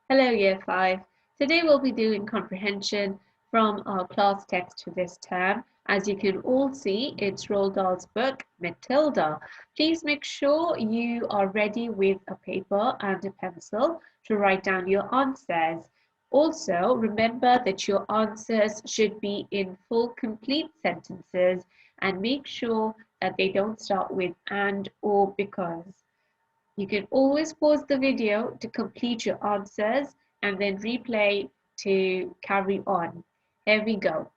Hello, Year 5. Today we'll be doing comprehension from our class text for this term. As you can all see, it's Roald Dahl's book, Matilda. Please make sure you are ready with a paper and a pencil to write down your answers. Also, remember that your answers should be in full, complete sentences and make sure that they don't start with and or because. You can always pause the video to complete your answers and then replay to carry on. Here we go.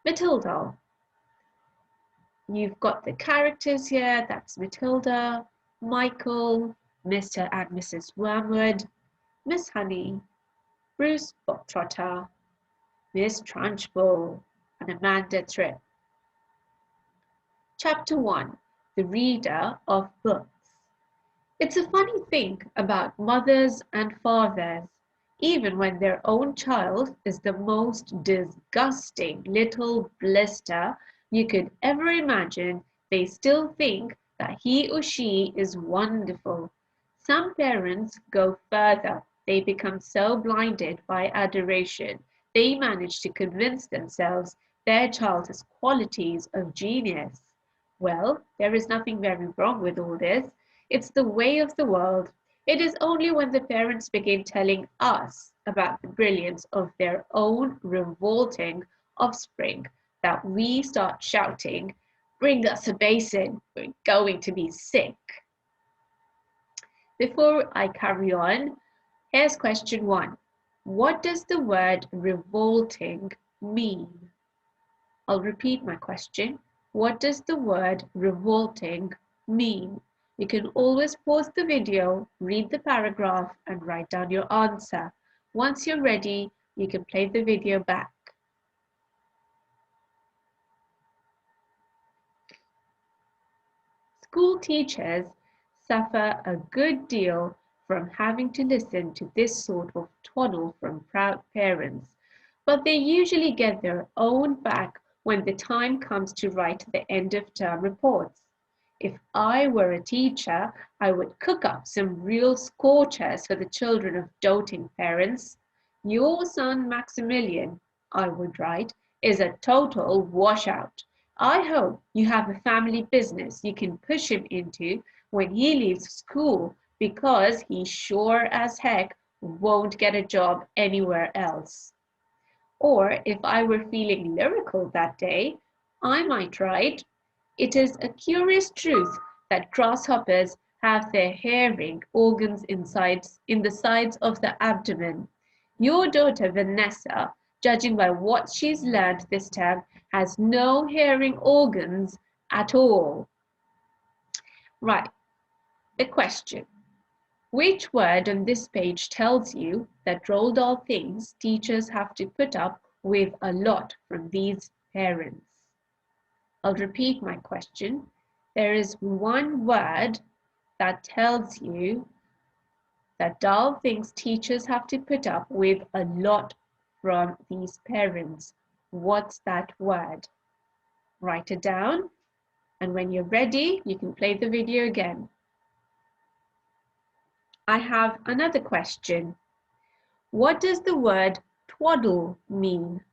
Matilda. You've got the characters here. That's Matilda, Michael, Mr. and Mrs. Wormwood, Miss Honey, Bruce Bogtrotter, Miss Trunchbull, and Amanda Tripp. Chapter 1. The Reader of Books. It's a funny thing about mothers and fathers. Even when their own child is the most disgusting little blister you could ever imagine, they still think that he or she is wonderful. Some parents go further. They become so blinded by adoration, they manage to convince themselves their child has qualities of genius. Well, there is nothing very wrong with all this. It's the way of the world. It is only when the parents begin telling us about the brilliance of their own revolting offspring that we start shouting, "Bring us a basin, we're going to be sick." Before I carry on, here's question 1. What does the word revolting mean? I'll repeat my question. What does the word revolting mean? You can always pause the video, read the paragraph, and write down your answer. Once you're ready, you can play the video back. School teachers suffer a good deal from having to listen to this sort of twaddle from proud parents, but they usually get their own back when the time comes to write the end-of-term reports. If I were a teacher, I would cook up some real scorchers for the children of doting parents. Your son Maximilian, I would write, is a total washout. I hope you have a family business you can push him into when he leaves school, because he sure as heck won't get a job anywhere else. Or if I were feeling lyrical that day, I might write, "It is a curious truth that grasshoppers have their hearing organs in the sides of the abdomen. Your daughter Vanessa, judging by what she's learned this term, has no hearing organs at all." Right, the question. Which word on this page tells you that Roald Dahl thinks teachers have to put up with a lot from these parents? I'll repeat my question. There is one word that tells you that Dahl thinks teachers have to put up with a lot from these parents. What's that word? Write it down, and when you're ready, you can play the video again. I have another question. What does the word twaddle mean?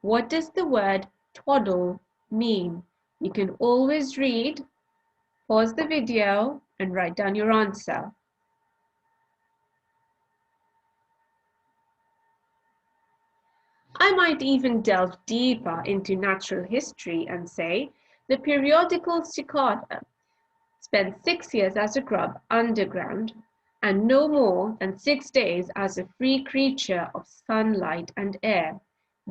What does the word twaddle mean? You can always read, pause the video, and write down your answer. I might even delve deeper into natural history and say the periodical cicada spent 6 years as a grub underground and no more than 6 days as a free creature of sunlight and air.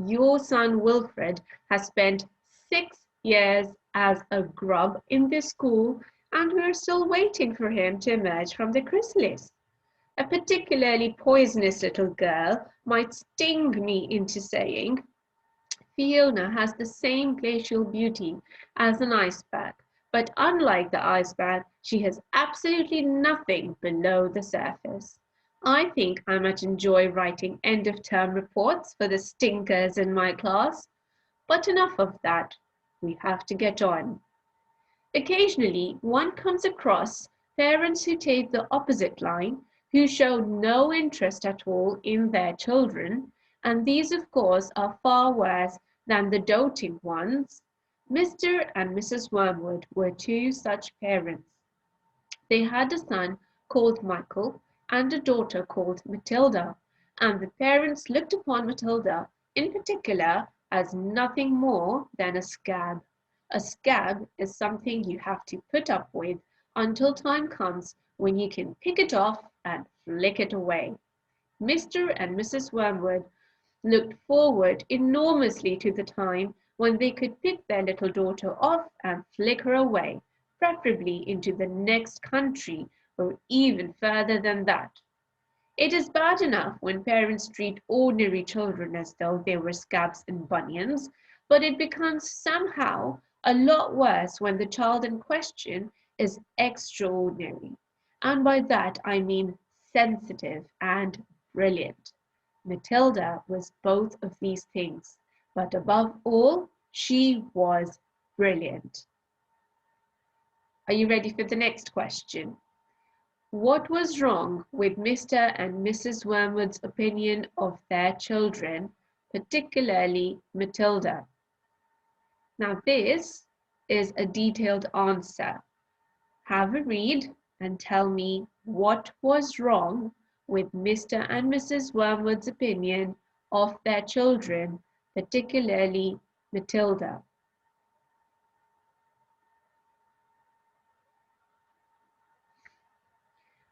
Your son Wilfred has spent 6 years as a grub in this school, and we're still waiting for him to emerge from the chrysalis. A particularly poisonous little girl might sting me into saying, "Fiona has the same glacial beauty as an iceberg, but unlike the iceberg, she has absolutely nothing below the surface." I think I might enjoy writing end-of-term reports for the stinkers in my class. But enough of that. We have to get on. Occasionally, one comes across parents who take the opposite line. who show no interest at all in their children, and these, of course, are far worse than the doting ones. Mr. and Mrs. Wormwood were two such parents. They had a son called Michael and a daughter called Matilda, and the parents looked upon Matilda in particular as nothing more than a scab. A scab is something you have to put up with until time comes when you can pick it off and flick it away. Mr. and Mrs. Wormwood looked forward enormously to the time when they could pick their little daughter off and flick her away, preferably into the next country or even further than that. It is bad enough when parents treat ordinary children as though they were scabs and bunions, but it becomes somehow a lot worse when the child in question is extraordinary. And by that I mean sensitive and brilliant. Matilda was both of these things, but above all, she was brilliant. Are you ready for the next question? What was wrong with Mr. and Mrs. Wormwood's opinion of their children, particularly Matilda? Now this is a detailed answer. Have a read and tell me what was wrong with Mr. and Mrs. Wormwood's opinion of their children, particularly Matilda.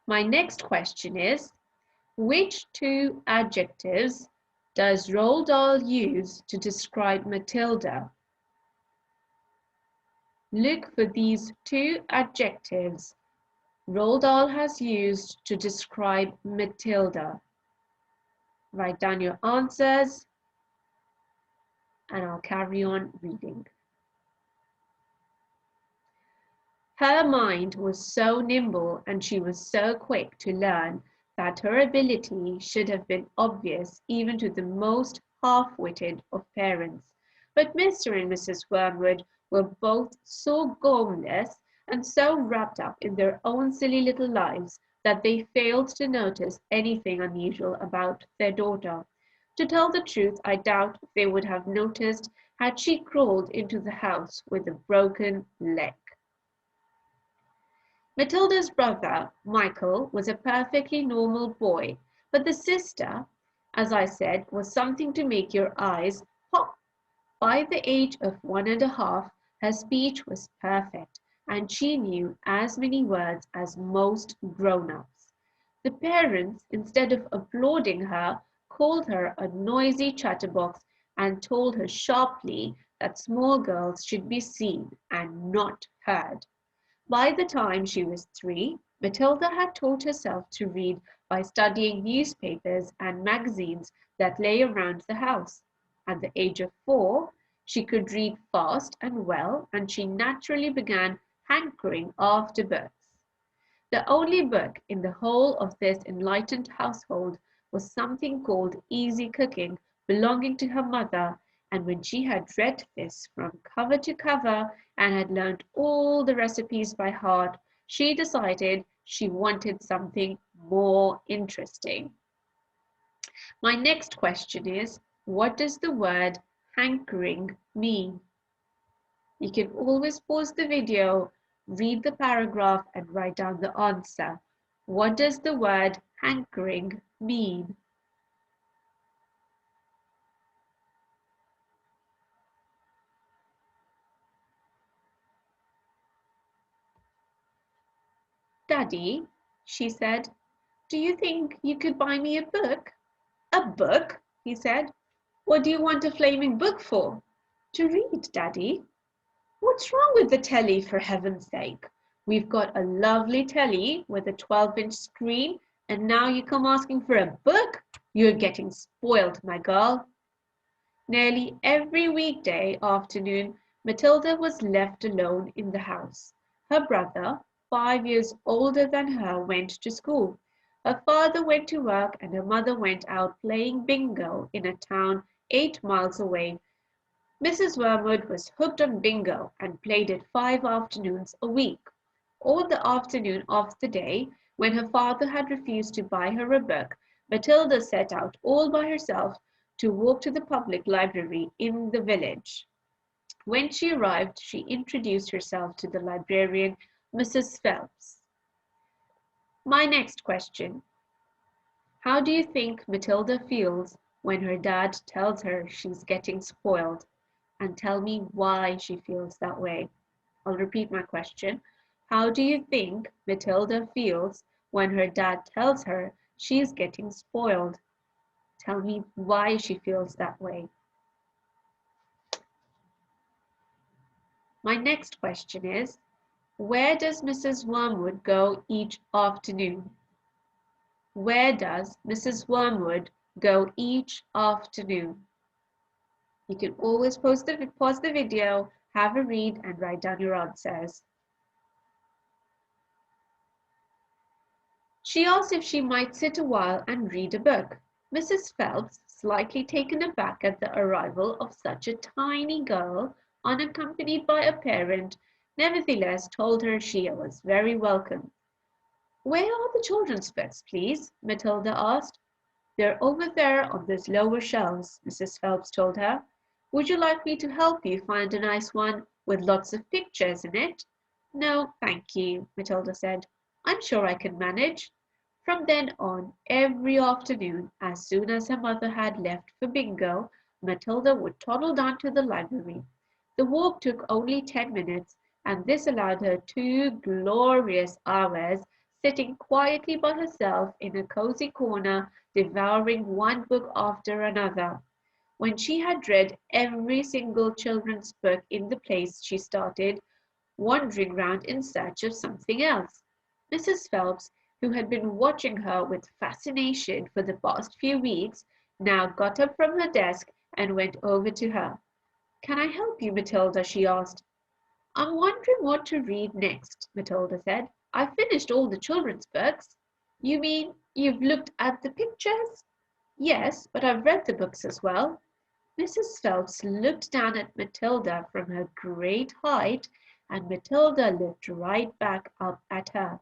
My next question is, which two adjectives does Roald Dahl use to describe Matilda? Look for these two adjectives Roald Dahl has used to describe Matilda. Write down your answers and I'll carry on reading. Her mind was so nimble and she was so quick to learn that her ability should have been obvious even to the most half-witted of parents. But Mr. and Mrs. Wormwood were both so gormless and so wrapped up in their own silly little lives that they failed to notice anything unusual about their daughter. To tell the truth, I doubt if they would have noticed had she crawled into the house with a broken leg. Matilda's brother, Michael, was a perfectly normal boy, but the sister, as I said, was something to make your eyes pop. By the age of 1.5, her speech was perfect, and she knew as many words as most grown-ups. The parents, instead of applauding her, called her a noisy chatterbox and told her sharply that small girls should be seen and not heard. By the time she was 3, Matilda had taught herself to read by studying newspapers and magazines that lay around the house. At the age of 4, she could read fast and well, and she naturally began hankering after books. The only book in the whole of this enlightened household was something called Easy Cooking, belonging to her mother, and when she had read this from cover to cover and had learned all the recipes by heart, she decided she wanted something more interesting. My next question is, what does the word hankering mean? You can always pause the video, read the paragraph and write down the answer. What does the word hankering mean? Daddy, she said, do you think you could buy me a book? A book? He said. What do you want a flaming book for? To read, Daddy. What's wrong with the telly, for heaven's sake? We've got a lovely telly with a 12-inch screen, and now you come asking for a book? You're getting spoiled, my girl. Nearly every weekday afternoon, Matilda was left alone in the house. Her brother, 5 years older than her, went to school. Her father went to work and her mother went out playing bingo in a town 8 miles away. Mrs. Wormwood was hooked on bingo and played it 5 afternoons a week. All the afternoon of the day, When her father had refused to buy her a book, Matilda set out all by herself to walk to the public library in the village. When she arrived, she introduced herself to the librarian, Mrs. Phelps. My next question: how do you think Matilda feels when her dad tells her she's getting spoiled? And tell me why she feels that way. I'll repeat my question. How do you think Matilda feels when her dad tells her she's getting spoiled? Tell me why she feels that way. My next question is, where does Mrs. Wormwood go each afternoon? Where does Mrs. Wormwood go each afternoon? You can always pause the video, have a read, and write down your answers. She asked if she might sit a while and read a book. Mrs. Phelps, slightly taken aback at the arrival of such a tiny girl, unaccompanied by a parent, nevertheless told her she was very welcome. "Where are the children's books, please?" Matilda asked. "They're over there on those lower shelves," Mrs. Phelps told her. "Would you like me to help you find a nice one with lots of pictures in it?" "No, thank you," Matilda said. "I'm sure I can manage." From then on, every afternoon, as soon as her mother had left for bingo, Matilda would toddle down to the library. The walk took only 10 minutes, and this allowed her 2 glorious hours sitting quietly by herself in a cozy corner, devouring one book after another. When she had read every single children's book in the place, she started wandering round in search of something else. Mrs. Phelps, who had been watching her with fascination for the past few weeks, now got up from her desk and went over to her. "Can I help you, Matilda?" she asked. "I'm wondering what to read next," Matilda said. "I've finished all the children's books." "You mean you've looked at the pictures?" "Yes, but I've read the books as well." Mrs. Phelps looked down at Matilda from her great height, and Matilda looked right back up at her.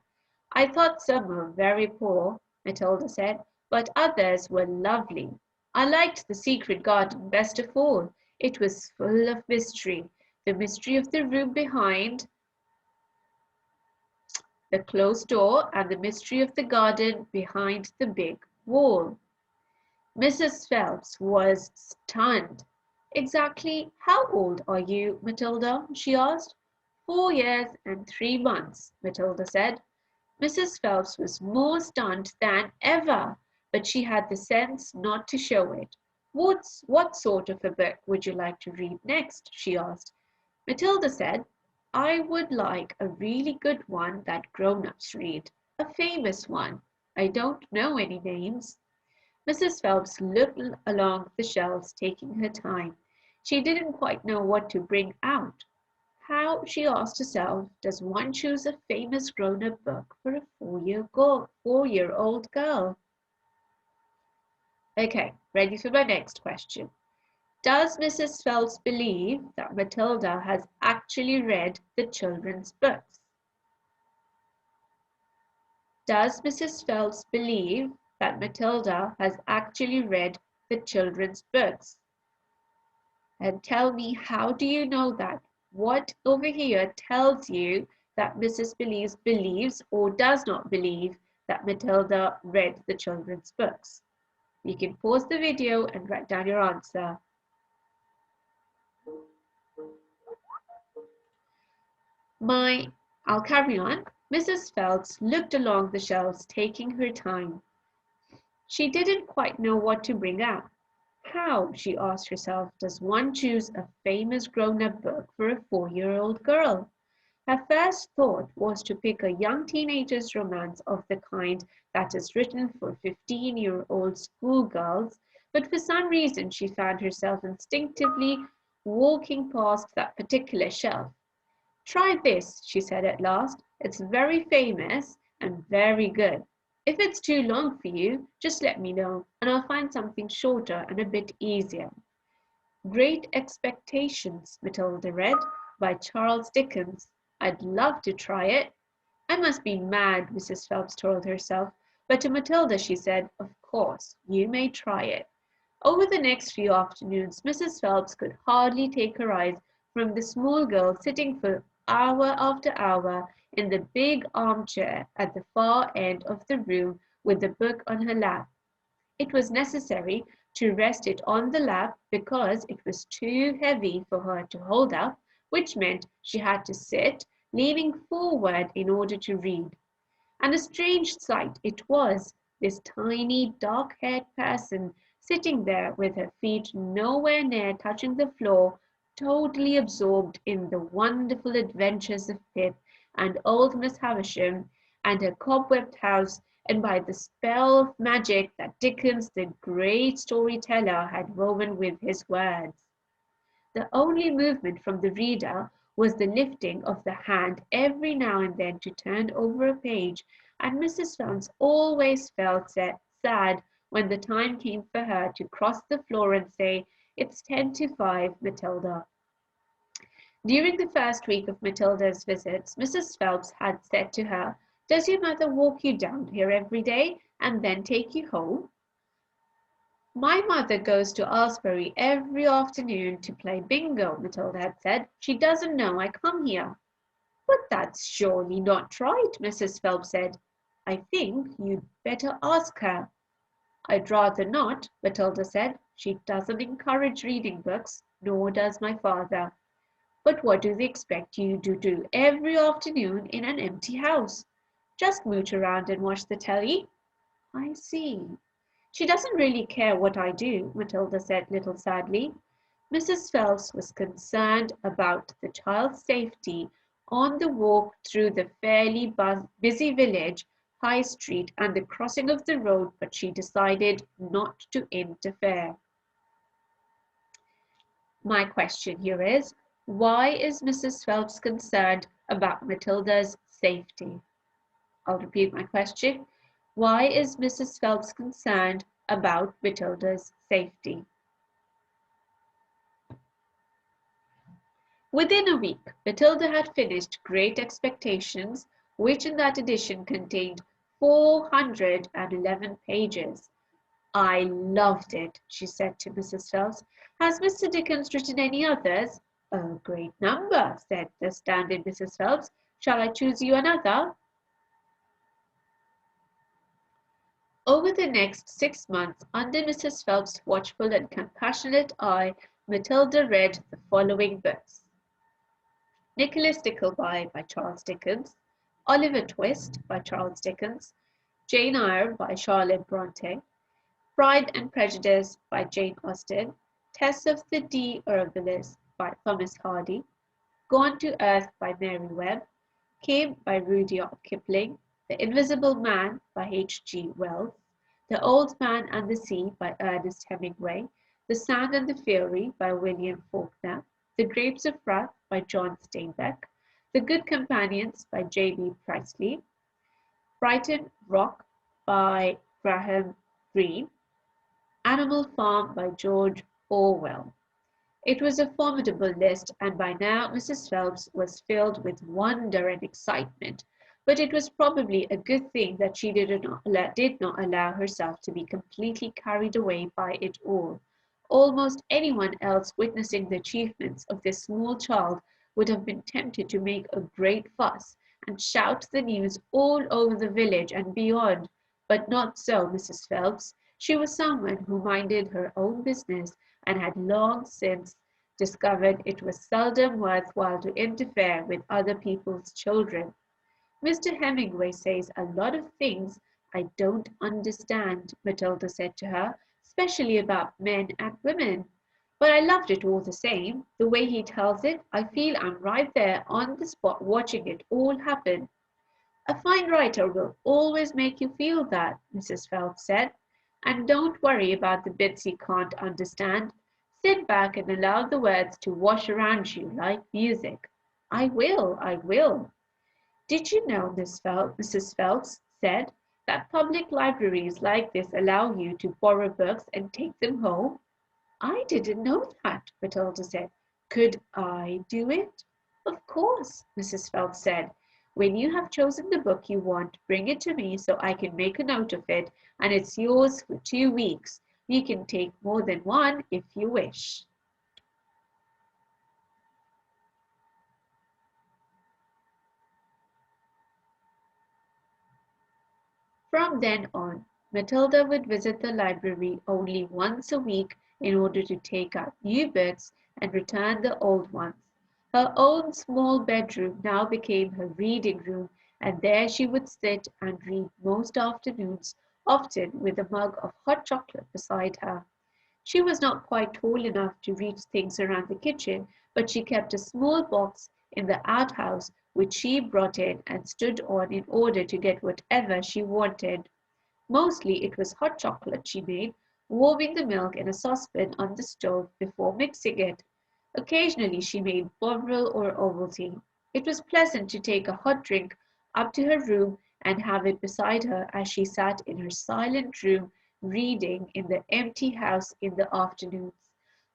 "I thought some were very poor," Matilda said, "but others were lovely. I liked The Secret Garden best of all. It was full of mystery. The mystery of the room behind the closed door, and the mystery of the garden behind the big wall." Mrs. Phelps was stunned. "Exactly how old are you, Matilda?" she asked. "4 years and 3 months," Matilda said. Mrs. Phelps was more stunned than ever, but she had the sense not to show it. What sort of a book would you like to read next?" she asked. Matilda said, "I would like a really good one that grown-ups read, a famous one. I don't know any names." Mrs. Phelps looked along the shelves, taking her time. She didn't quite know what to bring out. How, she asked herself, does one choose a famous grown-up book for a 4-year-old girl? Okay, ready for my next question. Does Mrs. Phelps believe that Matilda has actually read the children's books? Does Mrs. Phelps believe that Matilda has actually read the children's books? And tell me, how do you know that? What over here tells you that Mrs. believes or does not believe that Matilda read the children's books? You can pause the video and write down your answer. I'll carry on. Mrs. Phelps looked along the shelves, taking her time. She didn't quite know what to bring out. How, she asked herself, does one choose a famous grown-up book for a 4-year-old girl? Her first thought was to pick a young teenager's romance of the kind that is written for 15-year-old schoolgirls, but for some reason she found herself instinctively walking past that particular shelf. "Try this," she said at last. "It's very famous and very good. If it's too long for you, just let me know, and I'll find something shorter and a bit easier." "Great Expectations," Matilda read, by Charles Dickens. "I'd love to try it." I must be mad, Mrs. Phelps told herself, but to Matilda she said, "Of course, you may try it." Over the next few afternoons Mrs. Phelps could hardly take her eyes from the small girl sitting for hour after hour in the big armchair at the far end of the room with the book on her lap. It was necessary to rest it on the lap because it was too heavy for her to hold up, which meant she had to sit, leaning forward in order to read. And a strange sight it was, this tiny, dark-haired person sitting there with her feet nowhere near touching the floor, totally absorbed in the wonderful adventures of Pip and old Miss Havisham and her cobwebbed house, and by the spell of magic that Dickens, the great storyteller, had woven with his words. The only movement from the reader was the lifting of the hand every now and then to turn over a page, and Mrs. Phelps always felt sad when the time came for her to cross the floor and say, "It's 10 to 5, Matilda." During the first week of Matilda's visits, Mrs. Phelps had said to her, "Does your mother walk you down here every day and then take you home?" "My mother goes to Aylesbury every afternoon to play bingo," Matilda had said. "She doesn't know I come here." "But that's surely not right," Mrs. Phelps said. "I think you'd better ask her." "I'd rather not," Matilda said. "She doesn't encourage reading books, nor does my father." "But what do they expect you to do every afternoon in an empty house?" "Just mooch around and watch the telly." "I see. She doesn't really care what I do," Matilda said a little sadly. Mrs. Phelps was concerned about the child's safety on the walk through the fairly busy village, High Street, and the crossing of the road, but she decided not to interfere. My question here is, why is Mrs. Phelps concerned about Matilda's safety? I'll repeat my question. Why is Mrs. Phelps concerned about Matilda's safety? Within a week, Matilda had finished Great Expectations, which in that edition contained 411 pages. "I loved it," she said to Mrs. Phelps. "Has Mr. Dickens written any others?" "A great number," said the astounded Mrs. Phelps. "Shall I choose you another?" Over the next 6 months, under Mrs. Phelps' watchful and compassionate eye, Matilda read the following books: Nicholas Nickleby by Charles Dickens, Oliver Twist by Charles Dickens, Jane Eyre by Charlotte Bronte, Pride and Prejudice by Jane Austen, Tess of the D'Urbervilles by Thomas Hardy, Gone to Earth by Mary Webb, Came by Rudyard Kipling, The Invisible Man by H. G. Wells, The Old Man and the Sea by Ernest Hemingway, The Sand and the Fury by William Faulkner, The Grapes of Wrath by John Steinbeck, The Good Companions by J. B. Priestley, Brighton Rock by Graham Greene, Animal Farm by George Orwell. It was a formidable list, and by now Mrs. Phelps was filled with wonder and excitement, but it was probably a good thing that she did not allow herself to be completely carried away by it all. Almost anyone else witnessing the achievements of this small child would have been tempted to make a great fuss and shout the news all over the village and beyond, but not so Mrs. Phelps. She was someone who minded her own business and had long since discovered it was seldom worthwhile to interfere with other people's children. "Mr. Hemingway says a lot of things I don't understand," Matilda said to her, "especially about men and women. But I loved it all the same. The way he tells it, I feel I'm right there on the spot watching it all happen." "A fine writer will always make you feel that," Mrs. Phelps said. "And don't worry about the bits you can't understand. Sit back and allow the words to wash around you like music." "I will, I will." "Did you know," Mrs. Phelps said, "that public libraries like this allow you to borrow books and take them home?" "I didn't know that," Matilda said. "Could I do it?" "Of course," Mrs. Phelps said. When you have chosen the book you want, bring it to me so I can make a note of it, and it's yours for 2 weeks. You can take more than one if you wish. From then on, Matilda would visit the library only once a week in order to take out new books and return the old ones. Her own small bedroom now became her reading room, and there she would sit and read most afternoons, often with a mug of hot chocolate beside her. She was not quite tall enough to reach things around the kitchen, but she kept a small box in the outhouse which she brought in and stood on in order to get whatever she wanted. Mostly it was hot chocolate she made, warming the milk in a saucepan on the stove before mixing it. Occasionally she made Bovril or Ovaltine. It was pleasant to take a hot drink up to her room and have it beside her as she sat in her silent room reading in the empty house in the afternoons.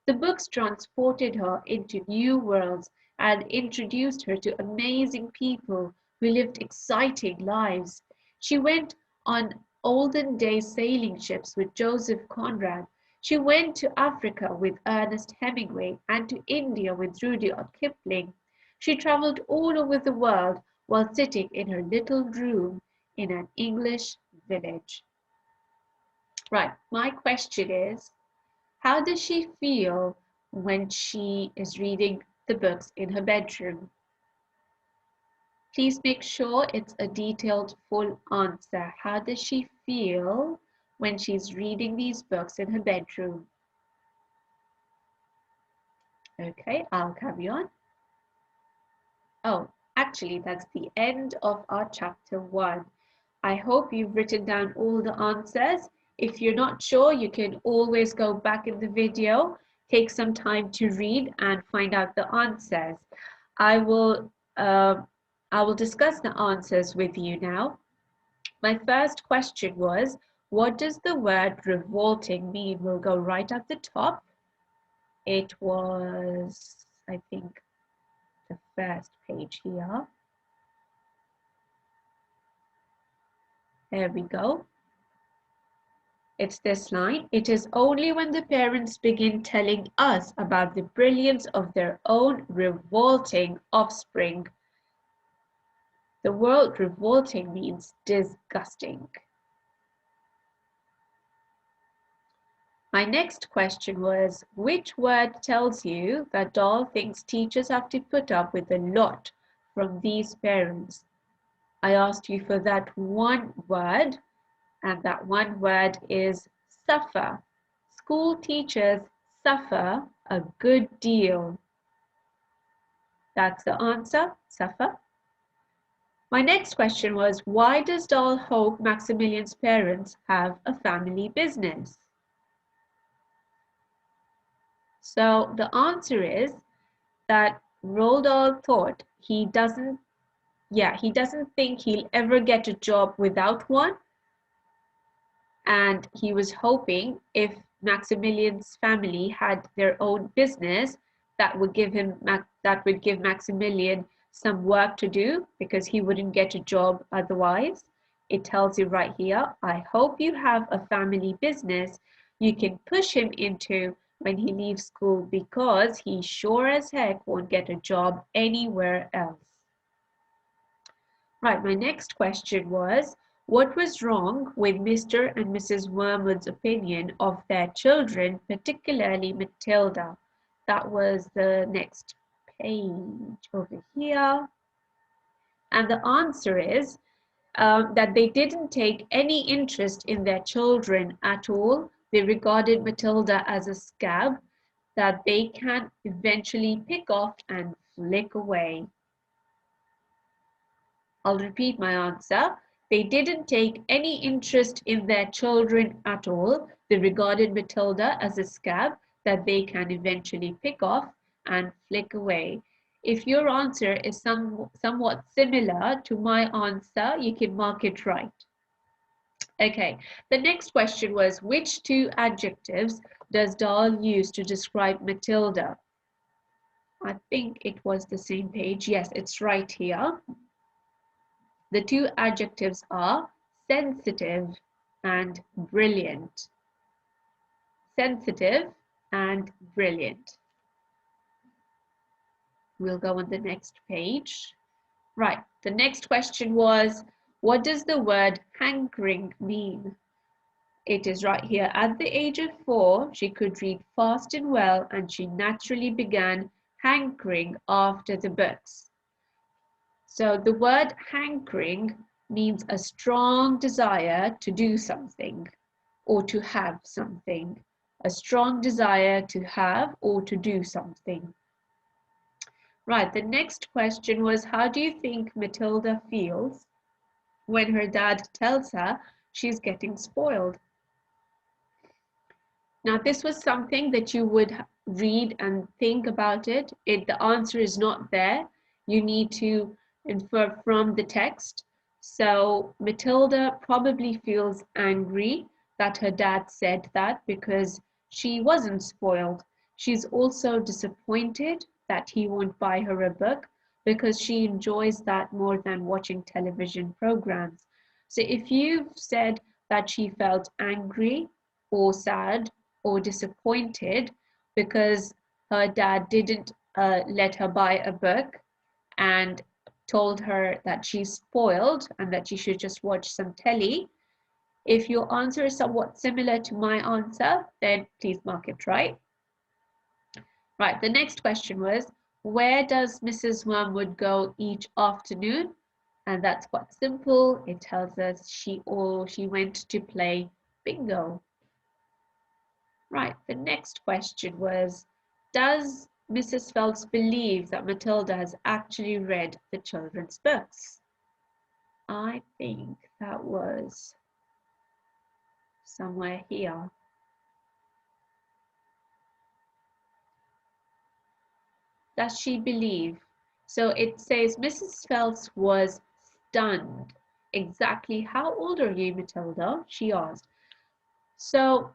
The books transported her into new worlds and introduced her to amazing people who lived exciting lives. She went on olden day sailing ships with Joseph Conrad. She went to Africa with Ernest Hemingway and to India with Rudyard Kipling. She traveled all over the world while sitting in her little room in an English village. Right, my question is, how does she feel when she is reading the books in her bedroom? Please make sure it's a detailed, full answer. How does she feel when she's reading these books in her bedroom? Okay, I'll carry on. Oh, actually, that's the end of our chapter 1. I hope you've written down all the answers. If you're not sure, you can always go back in the video, take some time to read and find out the answers. I will, uh, I will discuss the answers with you now. My first question was, what does the word revolting mean? We'll go right at the top. It was, I think, the first page here. There we go. It's this line. It is only when the parents begin telling us about the brilliance of their own revolting offspring. The word revolting means disgusting. My next question was, which word tells you that Doll thinks teachers have to put up with a lot from these parents? I asked you for that one word, and that one word is suffer. School teachers suffer a good deal. That's the answer, suffer. My next question was, why does Doll hope Maximilian's parents have a family business? So the answer is that Roald Dahl thought he doesn't think he'll ever get a job without one, and he was hoping if Maximilian's family had their own business, that would give Maximilian some work to do because he wouldn't get a job otherwise. It tells you right here, I hope you have a family business you can push him into when he leaves school because he sure as heck won't get a job anywhere else. Right, my next question was, what was wrong with Mr. and Mrs. Wormwood's opinion of their children, particularly Matilda? That was the next page over here. And the answer is that they didn't take any interest in their children at all. They regarded Matilda as a scab that they can eventually pick off and flick away. I'll repeat my answer. They didn't take any interest in their children at all. They regarded Matilda as a scab that they can eventually pick off and flick away. If your answer is somewhat similar to my answer, you can mark it right. Okay, the next question was, which two adjectives does Dahl use to describe? I think it was the same page. Yes, it's right here. The two adjectives are sensitive and brilliant. Sensitive and brilliant. We'll go on the next page. Right, the next question was, what does the word hankering mean? It is right here. At the age of 4, she could read fast and well, and she naturally began hankering after the books. So the word hankering means a strong desire to do something or to have something. A strong desire to have or to do something. Right, the next question was, how do you think Matilda feels when her dad tells her she's getting spoiled? Now, this was something that you would read and think about it. The answer is not there. You need to infer from the text. So Matilda probably feels angry that her dad said that because she wasn't spoiled. She's also disappointed that he won't buy her a book because she enjoys that more than watching television programs. So if you've said that she felt angry or sad or disappointed because her dad didn't let her buy a book and told her that she's spoiled and that she should just watch some telly. If your answer is somewhat similar to my answer, then please mark it right. Right, the next question was, where does Mrs. Wormwood go each afternoon? And that's quite simple. It tells us she went to play bingo. Right, the next question was, does Mrs. Phelps believe that Matilda has actually read the children's books? I think that was somewhere here. Does she believe? So it says Mrs. Phelps was stunned. Exactly how old are you, Matilda? She asked. So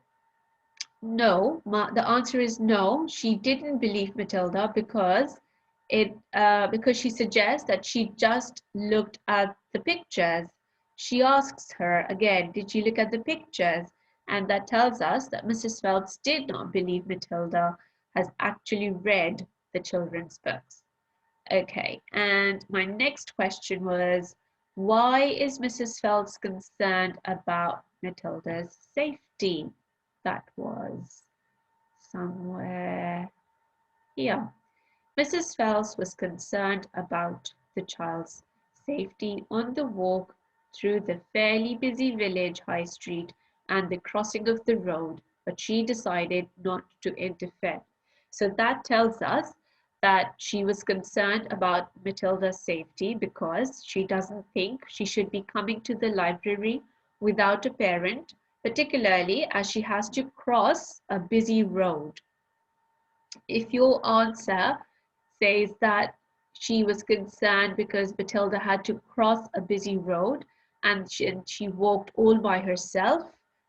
no, the answer is no. She didn't believe Matilda because because she suggests that she just looked at the pictures. She asks her again, did you look at the pictures? And that tells us that Mrs. Phelps did not believe Matilda has actually read the children's books. Okay, and my next question was, why is Mrs. Phelps concerned about Matilda's safety? That was somewhere here. Mrs. Phelps was concerned about the child's safety on the walk through the fairly busy village high street and the crossing of the road, but she decided not to interfere. So that tells us that she was concerned about Matilda's safety because she doesn't think she should be coming to the library without a parent, particularly as she has to cross a busy road. If your answer says that she was concerned because Matilda had to cross a busy road and she walked all by herself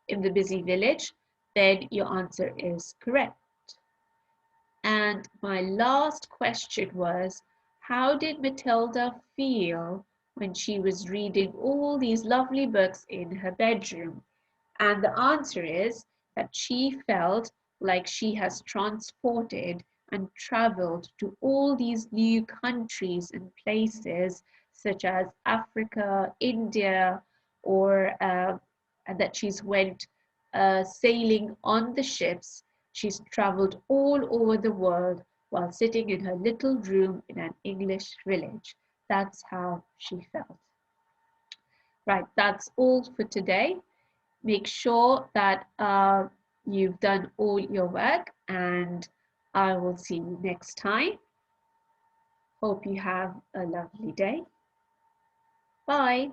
in the busy village, then your answer is correct. And my last question was, how did Matilda feel when she was reading all these lovely books in her bedroom? And the answer is that she felt like she has transported and traveled to all these new countries and places such as Africa, India, or and that she's went sailing on the ships. She's traveled all over the world while sitting in her little room in an English village. That's how she felt. Right, that's all for today. Make sure that you've done all your work, and I will see you next time. Hope you have a lovely day. Bye.